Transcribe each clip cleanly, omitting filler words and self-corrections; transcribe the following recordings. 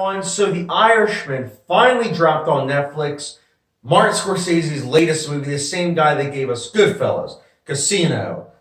everyone. So, The Irishman finally dropped on Netflix. Martin Scorsese's latest movie, the same guy that gave us Goodfellas, Casino,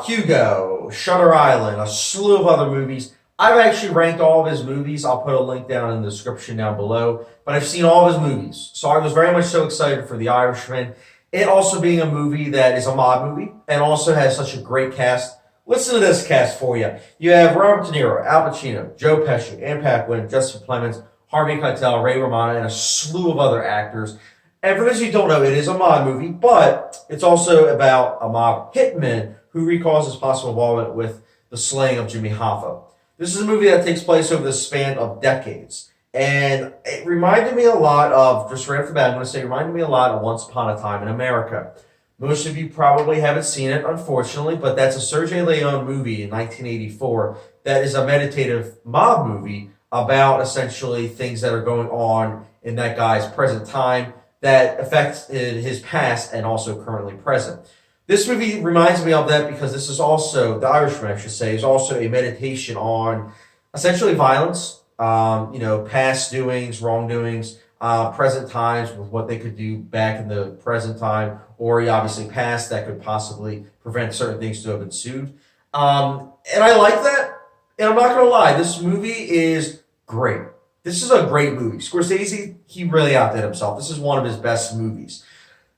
Hugo, Shutter Island, a slew of other movies. I've actually ranked all of his movies. I'll put a link down in the description down below. But I've seen all of his movies. So I was very much so excited for The Irishman. It also being a movie that is a mob movie and also has such a great cast. Listen to this cast for you. You have Robert De Niro, Al Pacino, Joe Pesci, Anne Paquin, Jesse Plemons, Harvey Keitel, Ray Romano, and a slew of other actors. And for those of you who don't know, it is a mob movie, but it's also about a mob hitman who recalls his possible involvement with the slaying of Jimmy Hoffa. This is a movie that takes place over the span of decades. And it reminded me a lot of, just right off the bat, I'm going to say it reminded me a lot of Once Upon a Time in America. Most of you probably haven't seen it, unfortunately, but that's a Sergio Leone movie in 1984 that is a meditative mob movie about essentially things that are going on in that guy's present time that affects his past and also currently present. This movie reminds me of that because this is also, The Irishman, I should say, is also a meditation on essentially violence, past doings, wrongdoings, present times with what they could do back in the present time, or obviously past that could possibly prevent certain things to have ensued. And I like that. And I'm not going to lie, this movie is great. This is a great movie. Scorsese, he really outdid himself. This is one of his best movies.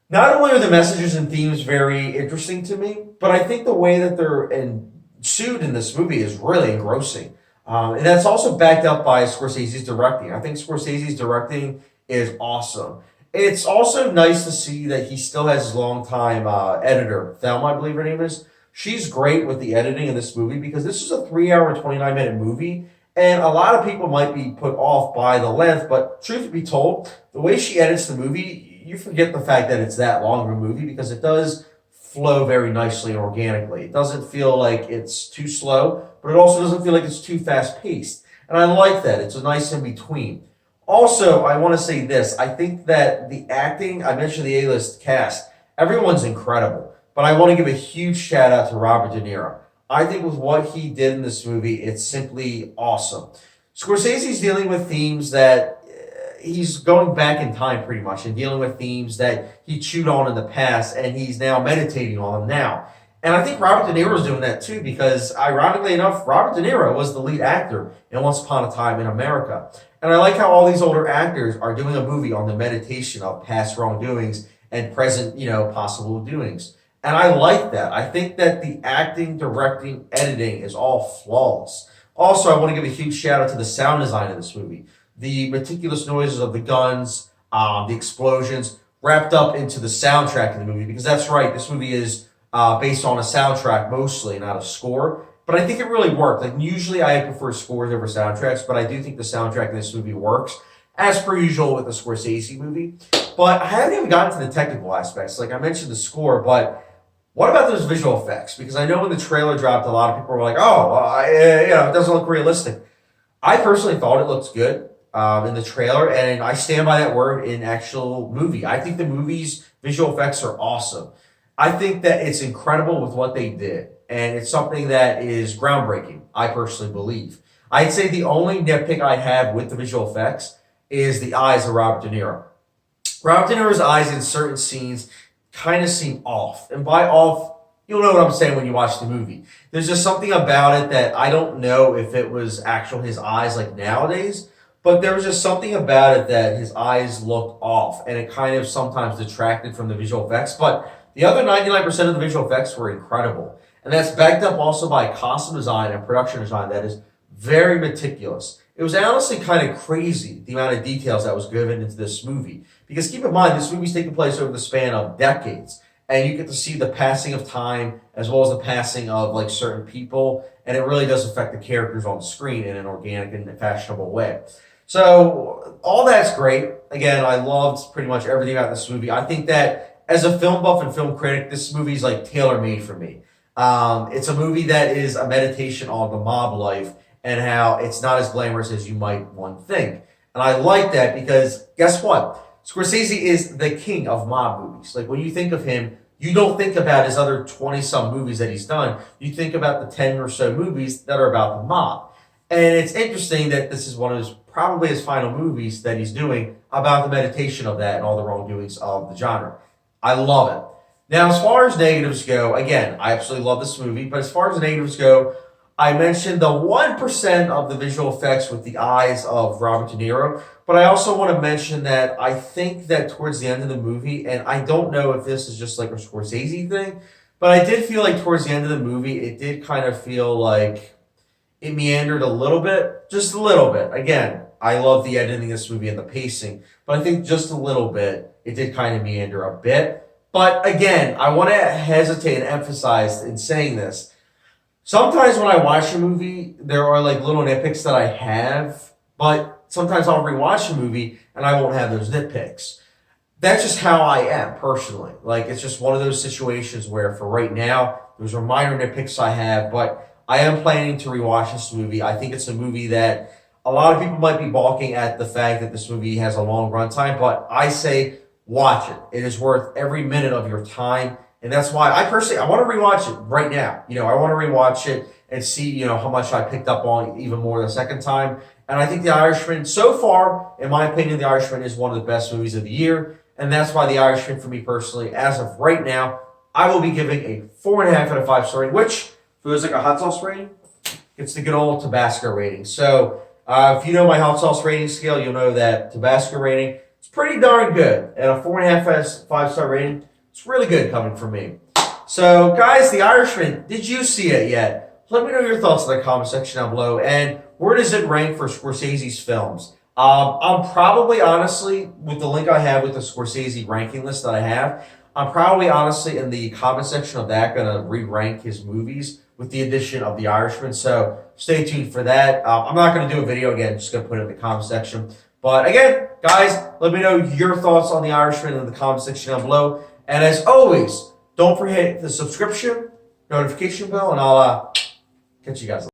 Not only are the messages and themes very interesting to me, but I think the way that they're ensued in this movie is really engrossing. And that's also backed up by Scorsese's directing. I think Scorsese's directing is awesome. It's also nice to see that he still has his longtime editor, Thelma, I believe her name is. She's great with the editing in this movie because this is a 3-hour and 29-minute movie. And a lot of people might be put off by the length, but truth be told, the way she edits the movie, you forget the fact that it's that long of a movie because it does flow very nicely and organically. It doesn't feel like it's too slow, but it also doesn't feel like it's too fast-paced. And I like that. It's a nice in-between. Also, I want to say this. I think that the acting, I mentioned the A-list cast, everyone's incredible. But I want to give a huge shout-out to Robert De Niro. I think with what he did in this movie, it's simply awesome. Scorsese's dealing with themes that he's going back in time pretty much and dealing with themes that he chewed on in the past and he's now meditating on them now. And I think Robert De Niro's doing that too because ironically enough, Robert De Niro was the lead actor in Once Upon a Time in America. And I like how all these older actors are doing a movie on the meditation of past wrongdoings and present, possible doings. And I like that. I think that the acting, directing, editing is all flawless. Also, I want to give a huge shout out to the sound design of this movie. The meticulous noises of the guns, the explosions, wrapped up into the soundtrack of the movie. Because that's right, this movie is based on a soundtrack mostly, not a score. But I think it really worked. Like usually I prefer scores over soundtracks, but I do think the soundtrack in this movie works, as per usual with the Scorsese movie. But I haven't even gotten to the technical aspects. Like I mentioned the score, but what about those visual effects? Because I know when the trailer dropped, a lot of people were like, it doesn't look realistic. I personally thought it looked good in the trailer, and I stand by that word in actual movie. I think the movie's visual effects are awesome. I think that it's incredible with what they did, and it's something that is groundbreaking, I personally believe. I'd say the only nitpick I have with the visual effects is the eyes of Robert De Niro. Robert De Niro's eyes in certain scenes kind of seem off. And by off, you'll know what I'm saying when you watch the movie. There's just something about it that I don't know if it was actual his eyes like nowadays, but there was just something about it that his eyes looked off, and it kind of sometimes detracted from the visual effects. But the other 99% of the visual effects were incredible. And that's backed up also by costume design and production design that is very meticulous. It was honestly kind of crazy, the amount of details that was given into this movie. Because keep in mind, this movie's taking place over the span of decades. And you get to see the passing of time as well as the passing of like certain people. And it really does affect the characters on the screen in an organic and fashionable way. So all that's great. Again, I loved pretty much everything about this movie. I think that as a film buff and film critic, this movie's like tailor-made for me. It's a movie that is a meditation on the mob life and how it's not as glamorous as you might one think. And I like that because guess what? Scorsese is the king of mob movies. Like when you think of him, you don't think about his other 20-some movies that he's done. You think about the 10 or so movies that are about the mob. And it's interesting that this is one of his probably his final movies that he's doing about the meditation of that and all the wrongdoings of the genre. I love it. Now, as far as negatives go, again, I absolutely love this movie, but as far as negatives go, I mentioned the 1% of the visual effects with the eyes of Robert De Niro, but I also want to mention that I think that towards the end of the movie, and I don't know if this is just like a Scorsese thing, but I did feel like towards the end of the movie, it did kind of feel like it meandered a little bit, just a little bit. Again, I love the editing of this movie and the pacing, but I think just a little bit, it did kind of meander a bit. But again, I want to hesitate and emphasize in saying this. Sometimes when I watch a movie, there are like little nitpicks that I have, but sometimes I'll rewatch a movie and I won't have those nitpicks. That's just how I am personally. Like, it's just one of those situations where for right now, those are minor nitpicks I have, but I am planning to rewatch this movie. I think it's a movie that a lot of people might be balking at the fact that this movie has a long runtime, but I say watch it. It is worth every minute of your time. And that's why I personally, I want to rewatch it right now. I want to rewatch it and see, how much I picked up on even more the second time. And I think The Irishman, so far, in my opinion, The Irishman is one of the best movies of the year. And that's why The Irishman, for me personally, as of right now, I will be giving a 4.5 out of 5 star rating, which, if it was like a hot sauce rating, it's the good old Tabasco rating. So, if you know my hot sauce rating scale, you'll know that Tabasco rating is pretty darn good. And a 4.5 out of 5 star rating, it's really good coming from me. So, guys, The Irishman, did you see it yet? Let me know your thoughts in the comment section down below. And where does it rank for Scorsese's films? I'm probably, honestly, with the link I have with the Scorsese ranking list that I have, I'm probably, honestly, in the comment section of that, going to re-rank his movies with the addition of The Irishman. So, stay tuned for that. I'm not going to do a video again, just going to put it in the comment section. But, again, guys, let me know your thoughts on The Irishman in the comment section down below. And as always, don't forget the subscription, notification bell, and I'll catch you guys later.